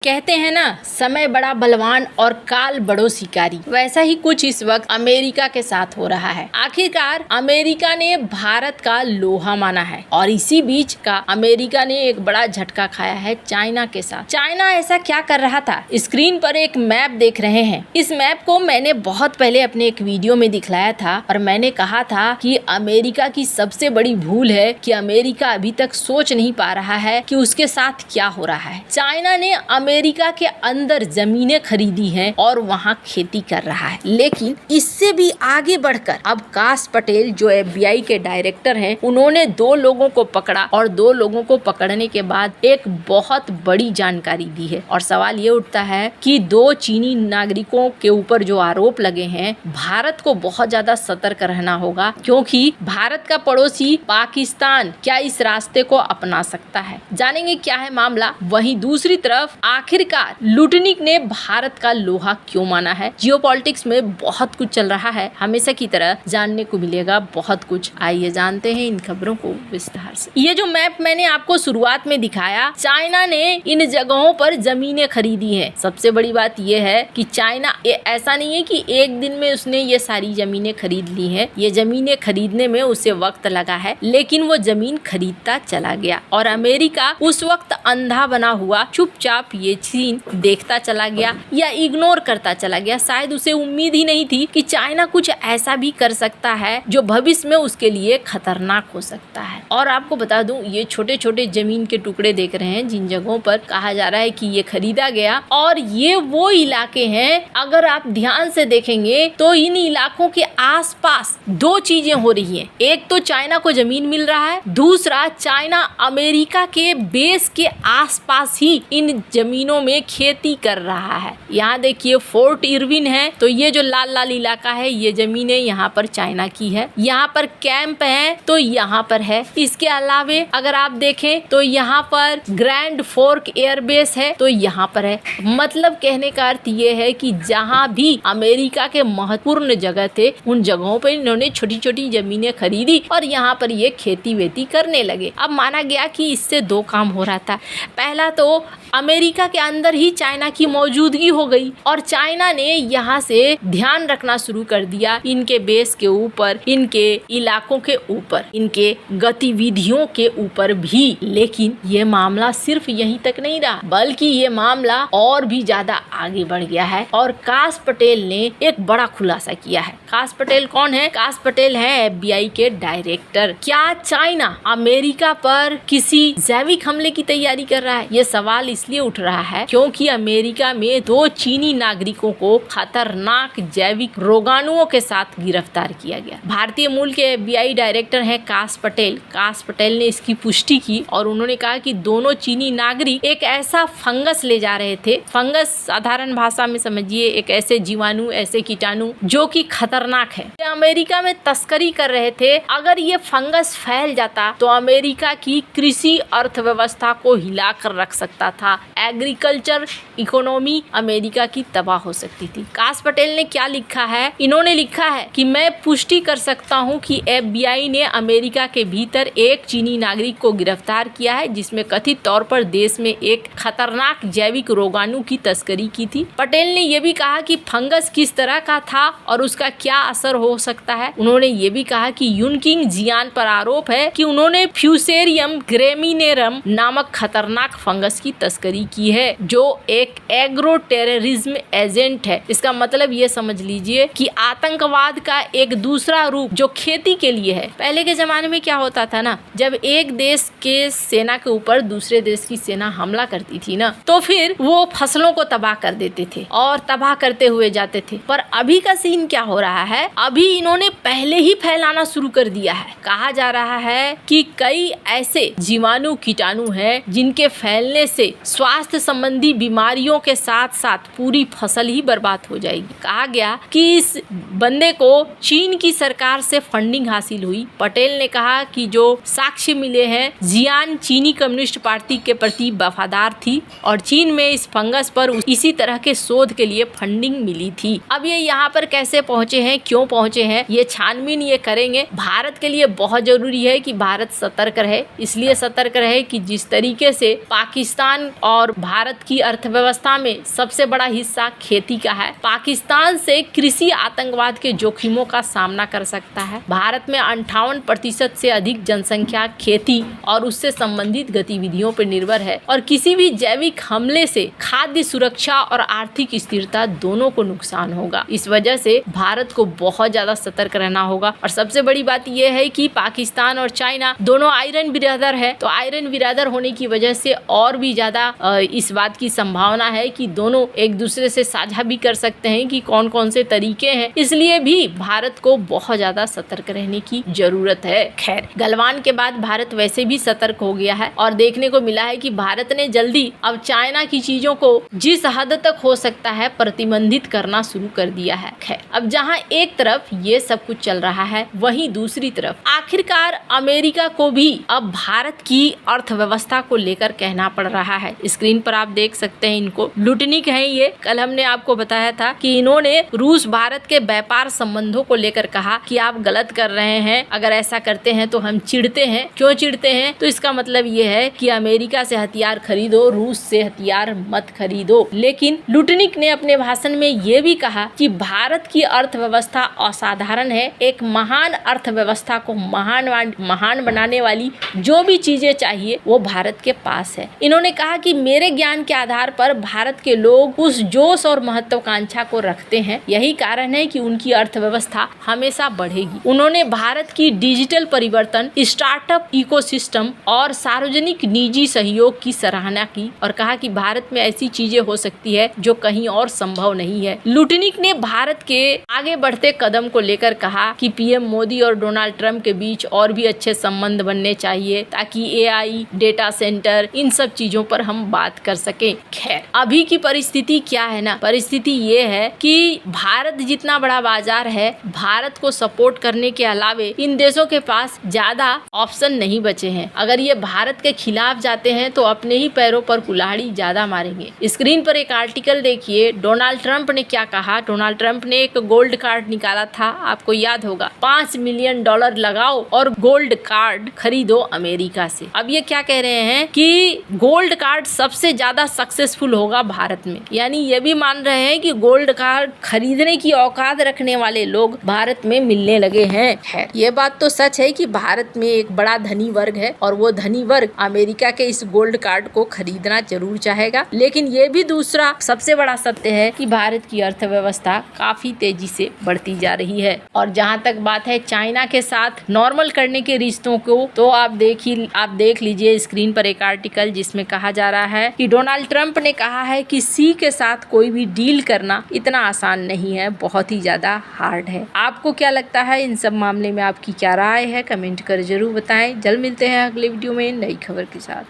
कहते हैं ना, समय बड़ा बलवान और काल बड़ो शिकारी। वैसा ही कुछ इस वक्त अमेरिका के साथ हो रहा है। आखिरकार अमेरिका ने भारत का लोहा माना है और इसी बीच का अमेरिका ने एक बड़ा झटका खाया है चाइना के साथ। चाइना ऐसा क्या कर रहा था? स्क्रीन पर एक मैप देख रहे हैं। इस मैप को मैंने बहुत पहले अपने एक वीडियो में दिखलाया था और मैंने कहा था कि अमेरिका की सबसे बड़ी भूल है कि अमेरिका अभी तक सोच नहीं पा रहा है कि उसके साथ क्या हो रहा है। चाइना ने अमेरिका के अंदर जमीनें खरीदी हैं और वहां खेती कर रहा है, लेकिन इससे भी आगे बढ़कर अब काश पटेल जो FBI के डायरेक्टर हैं, उन्होंने 2 लोगों को पकड़ा और 2 लोगों को पकड़ने के बाद एक बहुत बड़ी जानकारी दी है। और सवाल ये उठता है कि 2 चीनी नागरिकों के ऊपर जो आरोप लगे हैं, भारत को बहुत ज्यादा सतर्क रहना होगा, क्योंकि भारत का पड़ोसी पाकिस्तान क्या इस रास्ते को अपना सकता है। जानेंगे क्या है मामला। वहीं दूसरी तरफ आखिरकार लुटनिक ने भारत का लोहा क्यों माना है। जियोपॉलिटिक्स में बहुत कुछ चल रहा है, हमेशा की तरह जानने को मिलेगा बहुत कुछ। आइए जानते हैं इन खबरों को विस्तार से। ये जो मैप मैंने आपको शुरुआत में दिखाया, चाइना ने इन जगहों पर जमीनें खरीदी हैं। सबसे बड़ी बात यह है कि चाइना ऐसा नहीं है कि एक दिन में उसने ये सारी जमीनें खरीद ली हैं। ये जमीनें खरीदने में उसे वक्त लगा है, लेकिन वो जमीन खरीदता चला गया और अमेरिका उस वक्त अंधा बना हुआ चुपचाप ये सीन देखता चला गया या इग्नोर करता चला गया। शायद उसे उम्मीद ही नहीं थी कि चाइना कुछ ऐसा भी कर सकता है जो भविष्य में उसके लिए खतरनाक हो सकता है। और आपको बता दूं, ये छोटे छोटे जमीन के टुकड़े देख रहे हैं जिन जगहों पर कहा जा रहा है कि ये खरीदा गया, और ये वो इलाके हैं, अगर आप ध्यान से देखेंगे तो इन इलाकों के आसपास 2 चीजें हो रही हैं। एक तो चाइना को जमीन मिल रहा है, दूसरा चाइना अमेरिका के बेस के आसपास ही इन जमीनों में खेती कर रहा है। यहाँ देखिए फोर्ट इरविन है, तो ये जो लाल लाल इलाका है, ये जमीनें यहाँ पर चाइना की है। यहाँ पर कैंप है तो यहाँ पर है। इसके अलावे अगर आप देखें तो यहाँ पर ग्रैंड फोर्क एयरबेस है, तो यहाँ पर है। मतलब कहने का अर्थ ये है कि जहाँ भी अमेरिका के महत्वपूर्ण जगह थे, उन जगहों पर इन्होंने छोटी छोटी जमीनें खरीदी और यहाँ पर ये खेती वेती करने लगे। अब माना गया कि इससे 2 काम हो रहा था। पहला तो अमेरिका के अंदर ही चाइना की मौजूदगी हो गई और चाइना ने यहाँ से ध्यान रखना शुरू कर दिया इनके बेस के ऊपर, इनके इलाकों के ऊपर, इनके गतिविधियों के ऊपर भी। लेकिन ये मामला सिर्फ यहीं तक नहीं रहा, बल्कि ये मामला और भी ज्यादा आगे बढ़ गया है और काश पटेल ने एक बड़ा खुलासा किया है। काश पटेल कौन है? काश पटेल है FBI के डायरेक्टर। क्या चाइना अमेरिका पर किसी जैविक हमले की तैयारी कर रहा है? ये सवाल इसलिए उठ रहा है क्योंकि अमेरिका में 2 चीनी नागरिकों को खतरनाक जैविक रोगाणुओं के साथ गिरफ्तार किया गया। भारतीय मूल के FBI डायरेक्टर हैं काश पटेल। काश पटेल ने इसकी पुष्टि की और उन्होंने कहा कि दोनों चीनी नागरिक एक ऐसा फंगस ले जा रहे थे। फंगस साधारण भाषा में समझिए एक ऐसे जीवाणु, ऐसे कीटाणु जो कि खतरनाक है, अमेरिका में तस्करी कर रहे थे। अगर ये फंगस फैल जाता तो अमेरिका की कृषि अर्थव्यवस्था को हिला कर रख सकता था। एग्रीकल्चर इकोनॉमी अमेरिका की तबाह हो सकती थी। काश पटेल ने क्या लिखा है? इन्होंने लिखा है कि मैं पुष्टि कर सकता हूं कि FBI ने अमेरिका के भीतर एक चीनी नागरिक को गिरफ्तार किया है जिसमें कथित तौर पर देश में एक खतरनाक जैविक रोगाणु की तस्करी की थी। पटेल ने यह भी कहा कि फंगस किस तरह का था और उसका क्या असर हो सकता है। उन्होंने ये भी कहा कि यूनकिंग जियान पर आरोप है कि उन्होंने फ्यूसेरियम ग्रेमिनेरम नामक खतरनाक फंगस की तस्करी की है जो एक एग्रो टेररिज्म एजेंट है। इसका मतलब ये समझ लीजिए कि आतंकवाद का एक दूसरा रूप जो खेती के लिए है। पहले के जमाने में क्या होता था ना, जब एक देश के सेना के ऊपर दूसरे देश की सेना हमला करती थी ना, तो फिर वो फसलों को तबाह कर देते थे और तबाह करते हुए जाते थे। पर अभी का सीन क्या हो रहा है? अभी इन्होंने पहले ही फैलाना शुरू कर दिया है। कहा जा रहा है कि कई ऐसे जीवाणु कीटाणु हैं जिनके फैलने से स्वास्थ्य संबंधी बीमारियों के साथ साथ पूरी फसल ही बर्बाद हो जाएगी। कहा गया कि इस बंदे को चीन की सरकार से फंडिंग हासिल हुई। पटेल ने कहा कि जो साक्ष्य मिले हैं, जियान चीनी कम्युनिस्ट पार्टी के प्रति वफादार थी और चीन में इस फंगस पर इसी तरह के शोध के लिए फंडिंग मिली थी। अब ये यहाँ पर कैसे पहुंचे हैं, क्यों पहुंचे हैं, ये छानबीन ये करेंगे। भारत के लिए बहुत जरूरी है कि भारत सतर्क रहे, इसलिए सतर्क रहे कि जिस तरीके से पाकिस्तान और भारत की अर्थव्यवस्था में सबसे बड़ा हिस्सा खेती का है। पाकिस्तान से कृषि आतंकवाद के जोखिमों का सामना कर सकता है। भारत में 58% से अधिक जनसंख्या खेती और उससे संबंधित गतिविधियों पर निर्भर है और किसी भी जैविक हमले से खाद्य सुरक्षा और आर्थिक स्थिरता दोनों को नुकसान होगा। इस वजह से भारत को बहुत ज्यादा सतर्क रहना होगा। और सबसे बड़ी बात यह है कि पाकिस्तान और चाइना दोनों आयरन बिरादर है, तो आयरन बिरादर होने की वजह से और भी ज्यादा इस बात की संभावना है कि दोनों एक दूसरे से साझा भी कर सकते हैं कि कौन कौन से तरीके हैं। इसलिए भी भारत को बहुत ज्यादा सतर्क रहने की जरूरत है। खैर, गलवान के बाद भारत वैसे भी सतर्क हो गया है और देखने को मिला है कि भारत ने जल्दी अब चाइना की चीजों को जिस हद तक हो सकता है प्रतिबंधित करना शुरू कर दिया है। खैर, अब जहां एक तरफ ये सब कुछ चल रहा है, वहीं दूसरी तरफ आखिरकार अमेरिका को भी अब भारत की अर्थव्यवस्था को लेकर कहना पड़ रहा है। स्क्रीन पर आप देख सकते हैं इनको, लुटनिक है ये। कल हमने आपको बताया था कि इन्होंने रूस भारत के व्यापार संबंधों को लेकर कहा कि आप गलत कर रहे हैं, अगर ऐसा करते हैं तो हम चिढ़ते हैं। क्यों चिढ़ते हैं? तो इसका मतलब ये है कि अमेरिका से हथियार खरीदो, रूस से हथियार मत खरीदो। लेकिन लुटनिक ने अपने भाषण में ये भी कहा कि भारत की अर्थव्यवस्था असाधारण है। एक महान अर्थव्यवस्था को महान बनाने वाली जो भी चीजें चाहिए वो भारत के पास है। इन्होंने कहा कि मेरे ज्ञान के आधार पर भारत के लोग उस जोश और महत्वाकांक्षा को रखते हैं, यही कारण है कि उनकी अर्थव्यवस्था हमेशा बढ़ेगी। उन्होंने भारत की डिजिटल परिवर्तन, स्टार्टअप इकोसिस्टम और सार्वजनिक निजी सहयोग की सराहना की और कहा कि भारत में ऐसी चीजें हो सकती है जो कहीं और संभव नहीं है। लुटनिक ने भारत के आगे बढ़ते कदम को लेकर कहा कि पीएम मोदी और डोनाल्ड ट्रंप के बीच और भी अच्छे संबंध बनने चाहिए ताकि एआई, डेटा सेंटर, इन सब चीजों पर हम बात कर सकें। खैर, अभी की परिस्थिति क्या है ना, परिस्थिति ये है कि भारत जितना बड़ा बाजार है, भारत को सपोर्ट करने के अलावे इन देशों के पास ज्यादा ऑप्शन नहीं बचे हैं। अगर ये भारत के खिलाफ जाते हैं तो अपने ही पैरों पर कुल्हाड़ी ज्यादा मारेंगे। स्क्रीन पर एक आर्टिकल देखिए, डोनाल्ड ट्रंप ने क्या कहा। डोनाल्ड ट्रंप ने एक गोल्ड कार्ड निकाला था, आपको याद होगा, $5 मिलियन लगाओ और गोल्ड कार्ड खरीदो अमेरिका से। अब ये क्या कह रहे हैं कि गोल्ड कार्ड सबसे ज्यादा सक्सेसफुल होगा भारत में, यानी ये भी मान रहे हैं कि गोल्ड कार्ड खरीदने की औकात रखने वाले लोग भारत में मिलने लगे हैं। है, ये बात तो सच है कि भारत में एक बड़ा धनी वर्ग है और वो धनी वर्ग अमेरिका के इस गोल्ड कार्ड को खरीदना जरूर चाहेगा। लेकिन ये भी दूसरा सबसे बड़ा सत्य है कि भारत की अर्थव्यवस्था काफी तेजी से बढ़ती जा रही है। और जहां तक बात है चाइना के साथ नॉर्मल करने के रिश्तों को, तो आप देख लीजिए स्क्रीन पर एक आर्टिकल जिसमें कहा जा रहा है कि डोनाल्ड ट्रंप ने कहा है कि सी के साथ कोई भी डील करना इतना आसान नहीं है, बहुत ही ज्यादा हार्ड है। आपको क्या लगता है इन सब मामले में, आपकी क्या राय है? कमेंट कर जरूर बताएं। जल्द मिलते हैं अगले वीडियो में नई खबर के साथ।